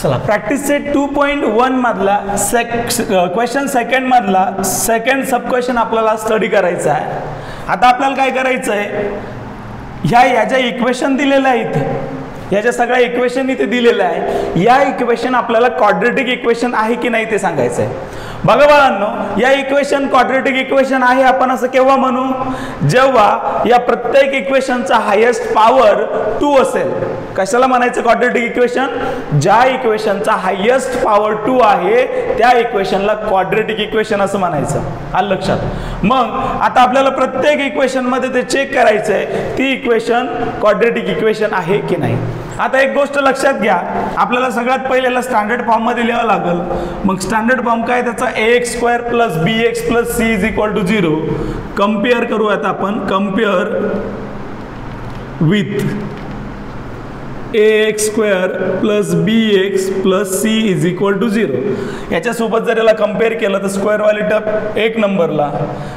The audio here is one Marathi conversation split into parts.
चला प्रॅक्टिस सेट 2.1 मधला क्वेश्चन सेकंड मधला सेकंड सब क्वेश्चन आपल्याला स्टडी करायचा आहे. आता आपल्याला काय करायचं आहे, ह्या ज्या इक्वेशन दिलेल्या आहेत, ह्या ज्या सगळ्या इक्वेशन इथे दिलेल्या आहे, या इक्वेशन आपल्याला क्वाड्रेटिक इक्वेशन आहे की नाही ते सांगायचं आहे. बघा बाळांनो, या इक्वेशन क्वाड्रेटिक इक्वेशन आहे आपण असं केव्हा म्हणू, जेव्हा या प्रत्येक इक्वेशनचा हायेस्ट पॉवर 2 असेल. कशाला म्हणायचं क्वाड्रेटिक इक्वेशन? ज्या इक्वेशनचा हायेस्ट पॉवर 2 आहे त्या इक्वेशनला क्वाड्रेटिक इक्वेशन असं म्हणायचं. आलं लक्षात? मग आता आपल्याला प्रत्येक इक्वेशन मध्ये ते चेक करायचं आहे ती इक्वेशन क्वाड्रेटिक इक्वेशन आहे की नाही. आता एक गोष्ट लक्षात घ्या, आपल्याला सगळ्यात पहिल्याला स्टँडर्ड फॉर्म मध्ये लिहावं लागेल. मग स्टँडर्ड फॉर्म काय त्याचा, ax square plus bx plus c is equal to 0. Compare करूयात आपण, compare with ax square plus bx plus c is equal to 0. याच्यासोबत जर याला कम्पेअर केलं तर स्क्वेअरवाली टर्म 1 नंबरला,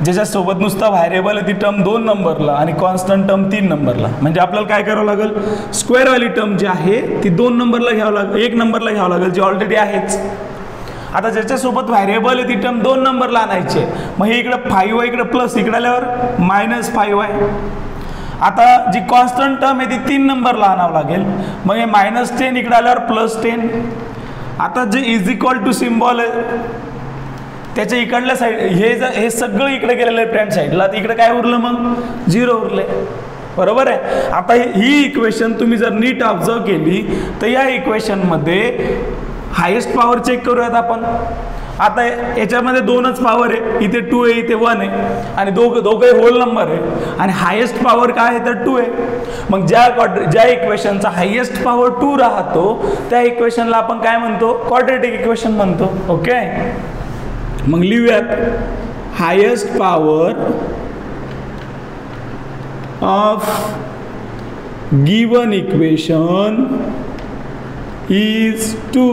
ज्याच्यासोबत नुसता व्हायरेबल आहे ती टर्म 2 नंबरला आणि कॉन्स्टंट टर्म 3 नंबरला. म्हणजे आपल्याला काय करावं लागेल, स्क्वेअरवाली टर्म जी आहे ती 2 नंबरला घ्यावं लागेल, 1 नंबरला घ्यावं लागेल, जी ऑलरेडी आहेच. आता ज्याच्यासोबत व्हायरेबल आहे ती टर्म 2 नंबरला आणायची. मग हे इकडे 5y इकडे प्लस, इकडे आल्यावर -5y. आता जी कॉन्स्टंट टर्म आहे ती 3 नंबरला आणावं लागेल. मग हे -10 इकडे आल्यावर +10. आता जे इज इक्वल टू सिम्बॉल आहे त्याच्या इकडल्या साईड हे सगळं इकडे गेलेलं आहे फ्रंट साईडला, इकडे काय उरलं, मग 0 उरले. बरोबर आहे. आता ही इक्वेशन तुम्ही जर नीट ऑब्झर्व केली तर या इक्वेशन मध्ये हायेस्ट पॉवर चेक करूयात आपण. आता याच्यामध्ये 2च पॉवर आहे, इथे 2 आहे, इथे 1 आहे आणि दोघे होल नंबर आहे आणि हायेस्ट पॉवर काय आहे तर 2 आहे. मग ज्या इक्वेशनचा हायेस्ट पॉवर 2 राहतो त्या इक्वेशनला आपण काय म्हणतो, क्वाड्रेटिक इक्वेशन म्हणतो. ओके, मग लिहूयात, highest power of given equation is 2.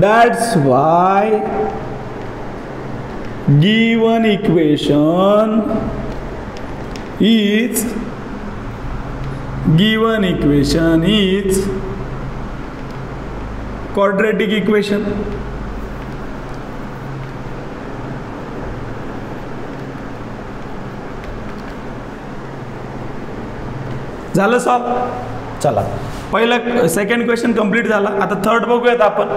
That's why given equation is quadratic equation. झालं सॉल्व. चला पहिला सेकंड क्वेश्चन कंप्लीट झाला. आता थर्ड बघूयात आपण.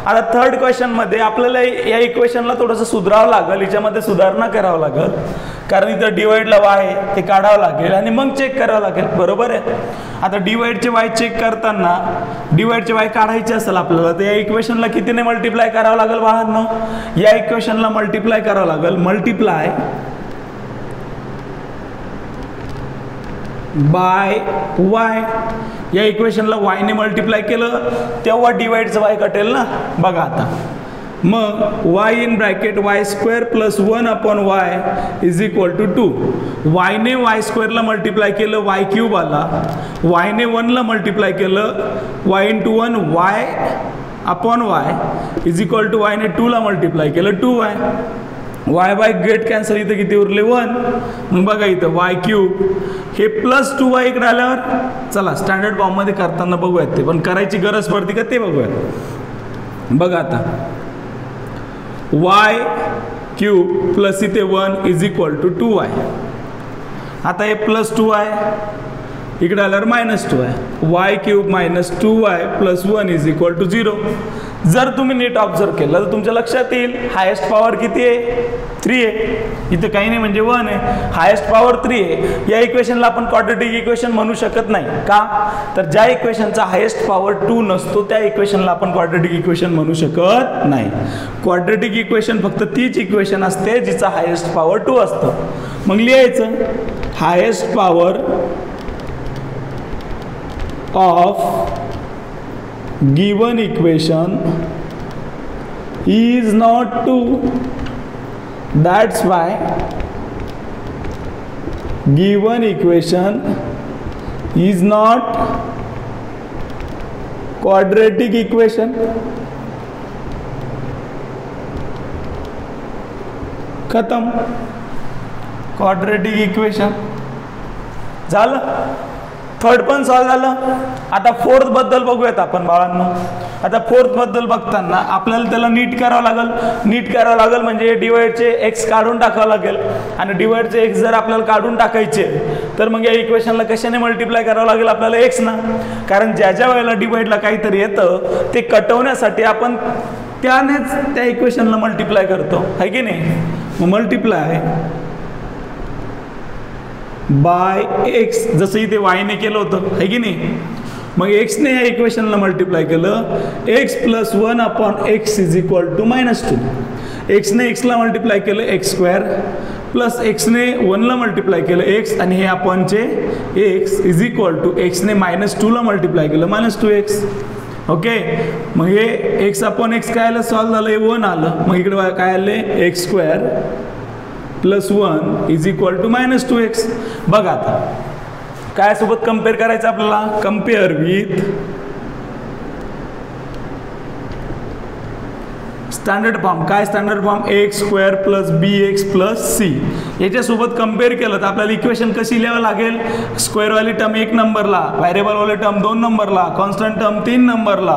आता थर्ड क्वेश्चन मध्ये आपल्याला या इक्वेशनला थोडंसं सुधारावं लागेल, याच्यामध्ये सुधारणा करावं लागेल, कारण इथं डिवाइडला y आहे ते काढावं लागेल आणि मग चेक करावं लागेल. बरोबर आहे. आता डिवाइडचे y चेक करताना डिवाइडचे y काढायचे असेल आपल्याला तर या इक्वेशनला कितीने मल्टिप्लाय करावं लागेल बाळांनो, या इक्वेशनला मल्टिप्लाय करावं लागेल, मल्टिप्लाय बाय y. या इक्वेशनला y ने मल्टिप्लाय केलं तेव्हा डिवाइडचं y कटेल ना. बघा आता, मग y in bracket y square plus 1 upon y is equal to 2. y ने y स्क्वेअरला मल्टिप्लाय केलं y क्यूब आला, y ने 1ला मल्टिप्लाय केलं y into 1 y upon y is equal to y ने 2ला मल्टिप्लाय केलं 2y. y bye get cancel, इथं किती उरले 1. मग बघा इथं y क्यूब हे प्लस 2y इकडे आल्यावर, चला स्टँडर्ड फॉर्म मध्ये करताना बघूयात ते, पण करायची गरज पडते का ते बघूयात. बघा आता, y क्यूब प्लस इथे 1 इज इक्वल टू 2y. आता हे प्लस 2y इकडे आल्यावर -2y, y cube minus 2y plus 1 is equal to 0. जर तुम्ही नीट ऑब्झर्व केलं तर तुमच्या लक्षात येईल हायेस्ट पॉवर किती आहे, 3 आहे. इथे काही नाही म्हणजे 1 आहे. हायेस्ट पॉवर 3 आहे. या इक्वेशनला आपण क्वाड्रेटिक इक्वेशन म्हणू शकत नाही. का तर ज्या इक्वेशनचा हायेस्ट पॉवर 2 नसतो त्या इक्वेशनला आपण क्वाड्रेटिक इक्वेशन म्हणू शकत नाही. क्वाड्रेटिक इक्वेशन फक्त तीच इक्वेशन असते जिचा हायेस्ट पॉवर 2 असतं. मग लिहायचं, highest power of given equation is not 2. That's why given equation is not quadratic equation. खतम. क्वाड्रेटिक इक्वेशन झालं. थर्ड पण सॉल्व झालं. आता फोर्थ बद्दल बघूयात आपण बाळांनो. आता फोर्थ बद्दल बघताना आपल्याला त्याला नीट करावं लागेल. नीट करावं लागेल म्हणजे डिवाइडचे एक्स काढून टाकावं लागेल. आणि डिवाइडचे एक्स जर आपल्याला काढून टाकायचे तर मग या इक्वेशनला कशाने मल्टिप्लाय करावं लागेल आपल्याला? एक्स ना. कारण ज्या वेळेला डिवाइडला काहीतरी येतं ते कटवण्यासाठी आपण त्यानेच त्या इक्वेशनला मल्टिप्लाय करतो, है की नाही? मग मल्टिप्लाय बाय एक्स, जसं इथे वायने केलं होतं, है की नाही? मग एक्सने या इक्वेशनला मल्टिप्लाय केलं. X plus 1 upon x is equal to -2. एक्सने एक्सला मल्टिप्लाय केलं एक्स स्क्वेअर, प्लस एक्सने 1ला मल्टिप्लाय केलं एक्स, आणि हे अपॉनचे एक्स इज इक्वल टू एक्सने -2ला मल्टिप्लाय केलं -2x. ओके. मग हे एक्स अपॉन एक्स काय आलं? सॉल्व झालं, हे 1 आलं. मग इकडे काय आले? X square plus 1 is equal to -2x. बघा आता काय सोबत कम्पेअर करायचं आपल्याला? Compare with standard form. काय standard form? X square plus b x plus c. याच्यासोबत कम्पेअर केलं तर आपल्याला इक्वेशन कशी लिहावं लागेल? स्क्वेअरवाली टर्म 1 नंबरला, व्हॅरिएबलवाली टर्म 2 नंबरला, कॉन्स्टंट टर्म 3 नंबरला,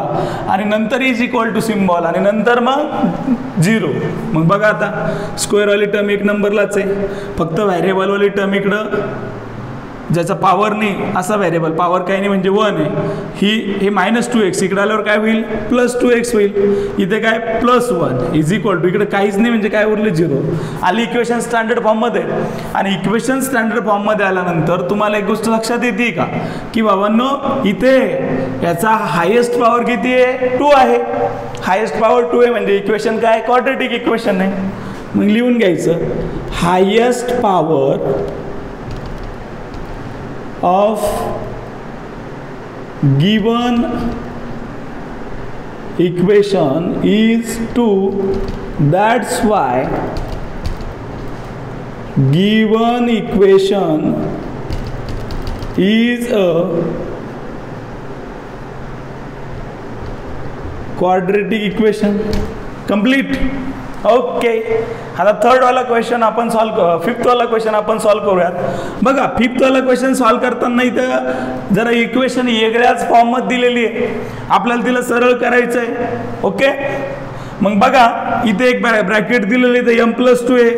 आणि नंतर इज इक्वल टू सिम्बॉल, आणि नंतर मग 0. मग बघा आता स्क्वेअरवाली टर्म 1 नंबरलाच आहे, फक्त व्हॅरिएबलवाली टर्म इकडं ज्याचा पॉवर नाही असा व्हॅरिएबल, पॉवर काही नाही म्हणजे 1 आहे, हे -2x. इकडे आल्यावर काय होईल? +2x होईल. इथे काय? +1 इज इक्वल टू, इकडे काहीच नाही म्हणजे काय उरले? 0. आली इक्वेशन स्टँडर्ड फॉर्ममध्ये. आणि इक्वेशन स्टँडर्ड फॉर्ममध्ये आल्यानंतर तुम्हाला एक गोष्ट लक्षात येते का की बाबांनो इथे याचा हायेस्ट पॉवर किती आहे? 2 आहे. हायेस्ट पॉवर 2 आहे म्हणजे इक्वेशन काय? क्वाड्रेटिक इक्वेशन आहे. मग लिहून घ्यायचं highest power of given equation is 2. That's why given equation is a quadratic equation. Complete. Okay. आता थर्डवाला क्वेश्चन आपण फिफ्थवाला क्वेश्चन आपण सॉल्व करूयात. बघा फिफ्थवाला क्वेश्चन सॉल्व करताना इथं जरा इक्वेशन वेगळ्याच फॉर्ममध्ये दिलेली आहे, आपल्याला तिला सरळ करायचं आहे. ओके. मग बघा इथे एक ब्रॅकेट दिलेली आहे m+2 आहे,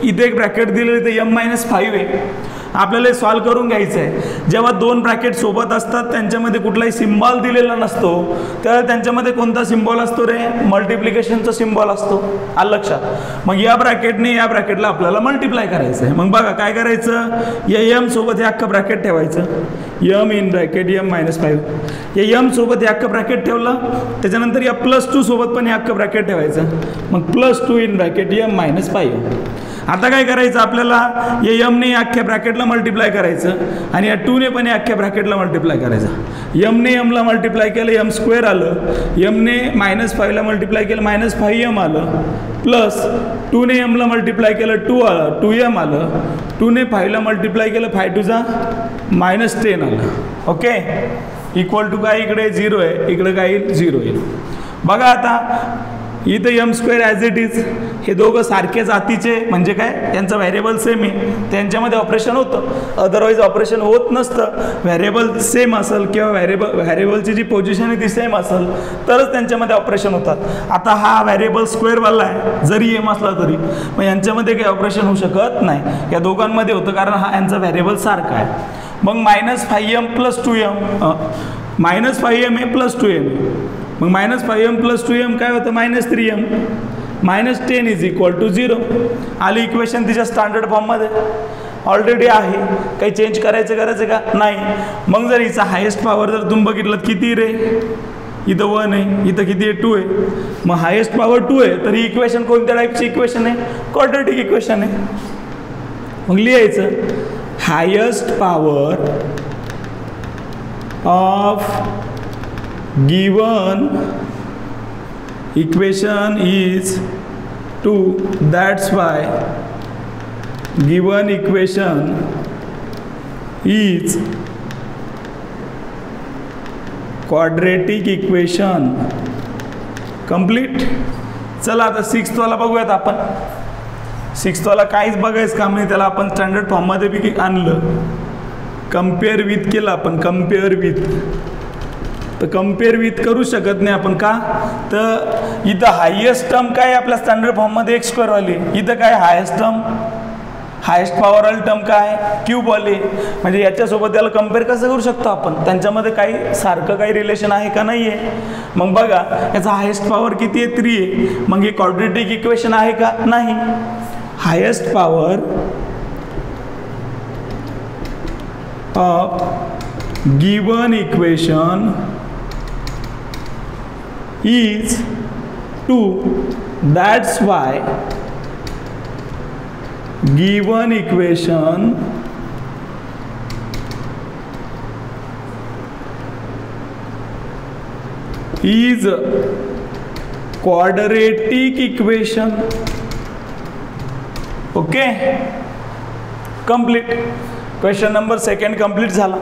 इथे एक ब्रॅकेट दिलेली आहे m-5 आहे. आपल्याला सॉल्व करून घ्यायचं आहे. जेव्हा 2 ब्रॅकेट सोबत असतात त्यांच्यामध्ये कुठलाही सिम्बॉल दिलेला नसतो तर त्यांच्यामध्ये कोणता सिम्बॉल असतो रे? मल्टिप्लिकेशनचा सिम्बॉल असतो. आलं लक्षात? मग या ब्रॅकेटने या ब्रॅकेटला आपल्याला मल्टिप्लाय करायचं आहे. मग बघा काय करायचं? या m सोबत हे अख्खं ब्रॅकेट ठेवायचं, m इन ब्रॅकेट m-5. या m सोबत हे अख्खं ब्रॅकेट ठेवलं, त्याच्यानंतर या +2 सोबत पण हे अख्खं ब्रॅकेट ठेवायचं, मग +2 इन ब्रॅकेट m-5. आता काय करायचं आपल्याला? या m ने अख्ख्या ब्रॅकेटला मल्टिप्लाय करायचं, आणि या 2 ने पण या अख्ख्या ब्रॅकेटला मल्टिप्लाय करायचं. m ने m ला मल्टिप्लाय केलं m स्क्वेअर आलं, m ने -5 ला मल्टिप्लाय केलं -5m आलं, प्लस 2 ने m ला मल्टिप्लाय केलं 2 आलं 2m आलं, 2 ने 5 ला मल्टिप्लाय केलं 5 2 -10 आलं. ओके. इक्वल टू काय? इकडे 0 आहे, इकडे काय येईल? 0 येईल. बघा आता इथं m² ॲज इट इज. हे दोघं सारखे जातीचे म्हणजे काय? यांचं व्हॅरिएबल सेम आहे, त्यांच्यामध्ये ऑपरेशन होतं. अदरवाईज ऑपरेशन होत नसतं. व्हॅरिएबल सेम असेल किंवा व्हॅरिएबलची जी पोझिशन आहे ती सेम असेल तरच त्यांच्यामध्ये ऑपरेशन होतात. आता हा व्हॅरिएबल स्क्वेअरवाला आहे, जरी m असला तरी, मग यांच्यामध्ये काही ऑपरेशन होऊ शकत नाही. या दोघांमध्ये होतं कारण हा यांचा व्हॅरिएबल सारखा आहे. मग -5m + 2m, -5m आहे + 2m. मग -5m + 2m काय होतं? -3m. -10 is equal to 0. आली इक्वेशन तिच्या स्टँडर्ड फॉर्ममध्ये ऑलरेडी आहे, काही चेंज करायचं का? नाही. मग जर हिचा हायेस्ट पॉवर जर तुम्ही बघितलं किती रे? इथं 1 आहे, इथं किती आहे? 2 आहे. मग हायेस्ट पॉवर 2 आहे तर ही इक्वेशन कोणत्या टाईपची इक्वेशन आहे? क्वाड्रेटिक इक्वेशन आहे. मग लिहायचं highest power of given equation is 2. That's why given equation is quadratic equation. Complete. चला आता 6th वाला बघूयात आपण. 6th वाला काहीच बघायचं काम नाही, त्याला आपण स्टँडर्ड फॉर्ममध्ये बी आणलं. कम्पेअर विथ केलं आपण, कम्पेअर विथ, तर कम्पेअर विथ करू शकत नाही आपण, का तर इथं हायेस्ट टर्म काय आपल्या स्टँडर्ड फॉर्ममध्ये एक्स स्क्वेअरवाली, इथं काय हायेस्ट टर्म, हायेस्ट पॉवरवाली टर्म काय क्यूबवाली, म्हणजे याच्यासोबत त्याला कम्पेअर कसं करू शकतो आपण, त्यांच्यामध्ये काही सारखं काही रिलेशन आहे का नाही आहे. मग बघा याचा हायेस्ट पॉवर किती आहे, 3 आहे, मग हे क्वाड्रेटिक इक्वेशन आहे का, नाही. Highest power of given equation is 2, that's why given equation is quadratic equation. Okay, complete. Question number 2 complete झाला.